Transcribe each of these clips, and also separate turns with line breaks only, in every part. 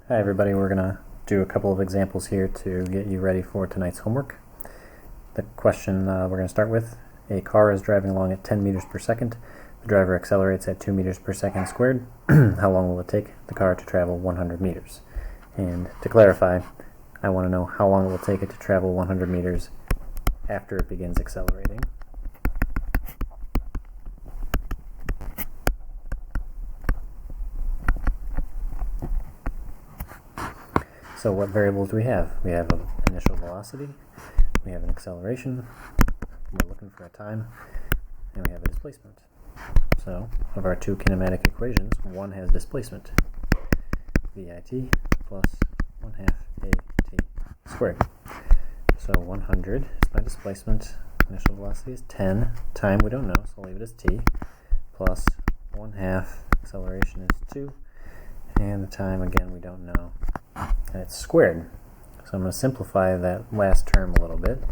Hi everybody, we're going to do a couple of examples here to get you ready for tonight's homework. The question we're going to start with, a car is driving along at 10 meters per second. The driver accelerates at 2 meters per second squared. How long will it take the car to travel 100 meters? And to clarify, I want to know how long it will take it to travel 100 meters after it begins accelerating. So what variables do we have? We have an initial velocity, we have an acceleration, we're looking for a time, and we have a displacement. So of our two kinematic equations, one has displacement, VIT plus 1/2 AT squared. So 100 is my displacement, initial velocity is 10, time we don't know, so I'll leave it as t, plus 1/2, acceleration is 2, and the time again we don't know, and it's squared. So I'm going to simplify that last term a little bit.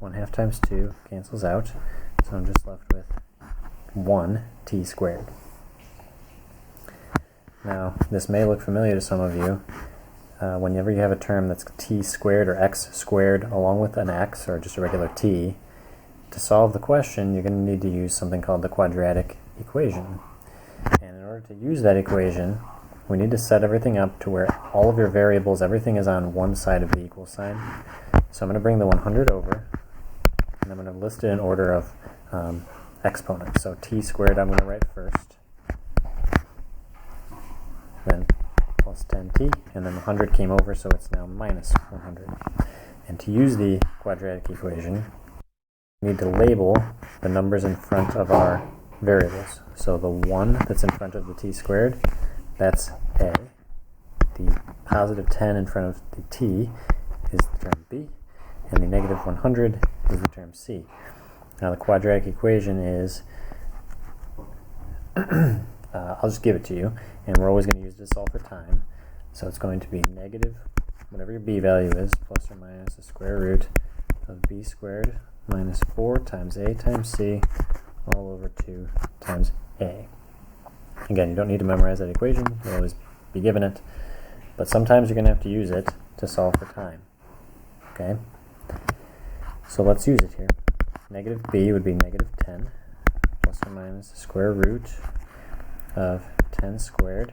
1/2 times 2 cancels out, so I'm just left with 1t squared. Now, this may look familiar to some of you. Whenever you have a term that's t squared or x squared along with an x or just a regular t, to solve the question you're going to need to use something called the quadratic equation. And in order to use that equation, we need to set everything up to where all of your variables, everything is on one side of the equal sign. So I'm going to bring the 100 over, and I'm going to list it in order of exponents. So t squared I'm going to write first, then plus 10t, and then 100 came over, so it's now minus 100. And to use the quadratic equation, we need to label the numbers in front of our variables. So the 1 that's in front of the t squared, that's a. The positive 10 in front of the t is the term b, and the negative 100 is the term c. Now the quadratic equation is, I'll just give it to you, and we're always going to use it to solve for time. So it's going to be negative, whatever your b value is, plus or minus the square root of b squared minus 4 times a times c all over 2 times a. Again, you don't need to memorize that equation, you'll always be given it, but sometimes you're going to have to use it to solve for time. Okay? So let's use it here. Negative b would be negative 10 plus or minus the square root of 10 squared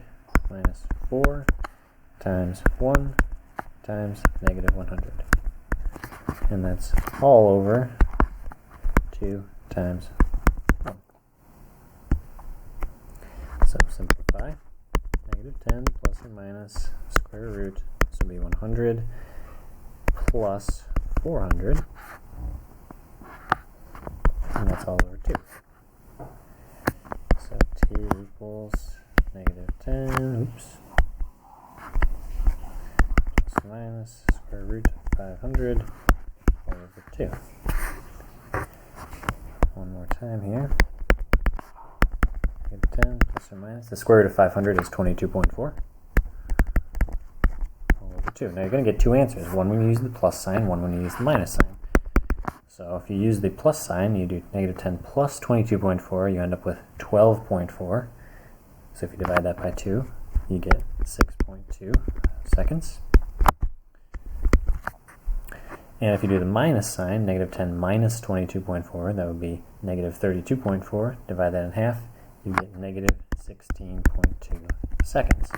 minus 4 times 1 times negative 100. And that's all over 2 times 1. So simplify. Negative 10 plus or minus square root, this will be 100 plus 400, and that's all over 2. So t equals negative 10, plus or minus square root of 500 all over 2. One more time here. Negative 10 plus or minus, the square root of 500 is 22.4 all over 2. Now you're going to get two answers, one when you use the plus sign, one when you use the minus sign. So if you use the plus sign, you do negative 10 plus 22.4, you end up with 12.4. So if you divide that by 2, you get 6.2 seconds. And if you do the minus sign, negative 10 minus 22.4, that would be negative 32.4. Divide that in half, you get negative 16.2 seconds.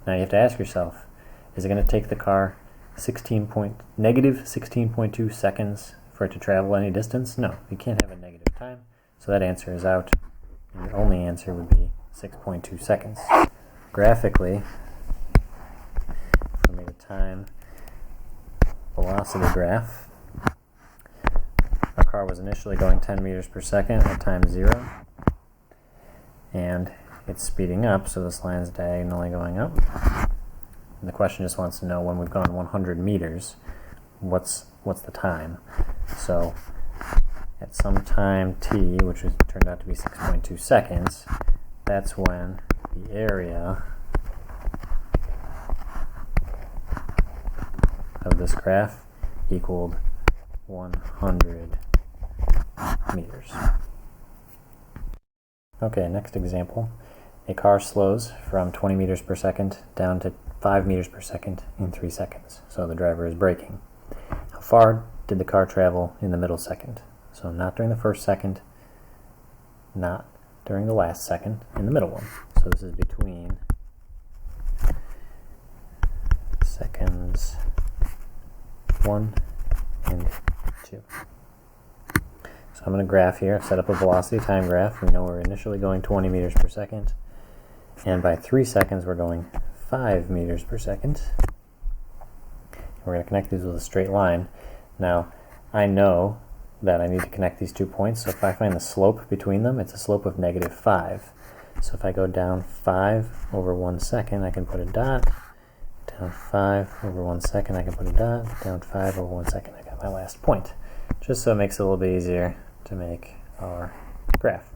Now you have to ask yourself, is it going to take the car negative 16.2 seconds for it to travel any distance? No, you can't have a negative time, so that answer is out. And the only answer would be 6.2 seconds. Graphically, if we made a time velocity graph, our car was initially going 10 meters per second at time 0, and it's speeding up, so this line is diagonally going up. And the question just wants to know, when we've gone 100 meters, what's the time? So at some time t, which turned out to be 6.2 seconds, that's when the area of this graph equaled 100 meters. Okay, next example. a car slows from 20 meters per second down to 5 meters per second in 3 seconds. So the driver is braking. How far did the car travel in the middle second? So not during the first second, not during the last second, in the middle one. So this is between seconds 1 and 2. So I'm going to graph here. I've set up a velocity time graph. We know we're initially going 20 meters per second, and by 3 seconds we're going 5 meters per second. We're going to connect these with a straight line. Now, I know that I need to connect these 2 points, so if I find the slope between them, it's a slope of -5. So if I go down 5 over 1 second, I can put a dot. Down 5 over 1 second, I can put a dot. Down 5 over 1 second, I got my last point. Just so it makes it a little bit easier to make our graph.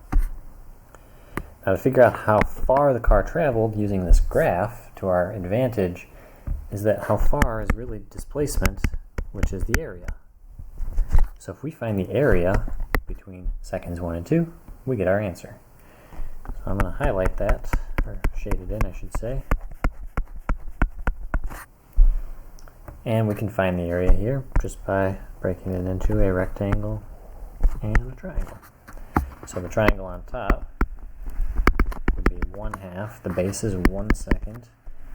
Now, to figure out how far the car traveled using this graph to our advantage is that how far is really displacement, which is the area. So if we find the area between seconds 1 and 2, we get our answer. So I'm going to highlight that, or shade it in, I should say. And we can find the area here just by breaking it into a rectangle and a triangle. So the triangle on top would be 1/2. The base is 1 second.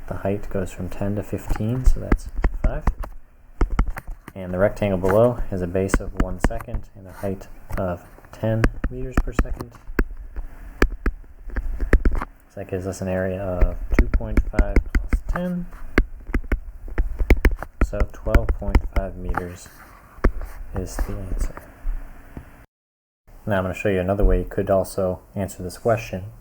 The height goes from 10 to 15, so that's 5. And the rectangle below has a base of 1 second and a height of 10 meters per second. So that gives us an area of 2.5 plus 10. So 12.5 meters is the answer. Now I'm going to show you another way you could also answer this question.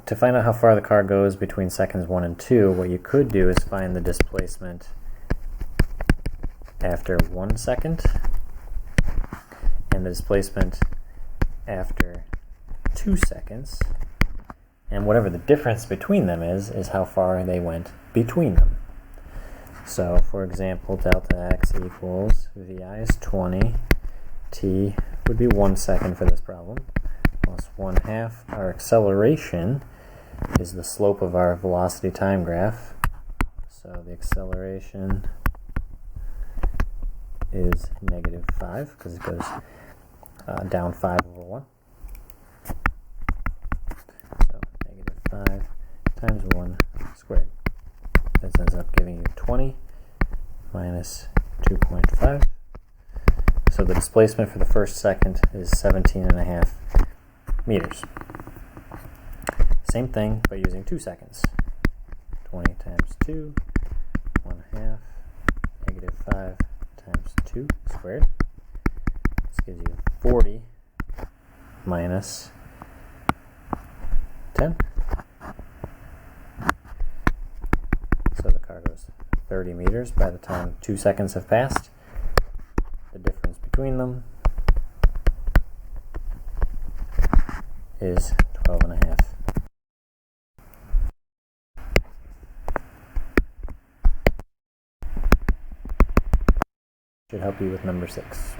To find out how far the car goes between seconds 1 and 2, what you could do is find the displacement after 1 second and the displacement after 2 seconds. And whatever the difference between them is how far they went between them. So, for example, delta x equals VI is 20, t would be 1 second for this problem, plus 1/2. Our acceleration is the slope of our velocity time graph. So the acceleration is -5 because it goes down 5 over 1. So -5 times 1 squared. This ends up giving you 20 minus 2.5. So the displacement for the first second is 17.5 meters. Same thing, but using 2 seconds. 20 times 2, 1/2, -5 times 2 squared. This gives you 40 minus 10. So the car goes 30 meters by the time 2 seconds have passed. The difference between them is 12.5. Should help you with number 6.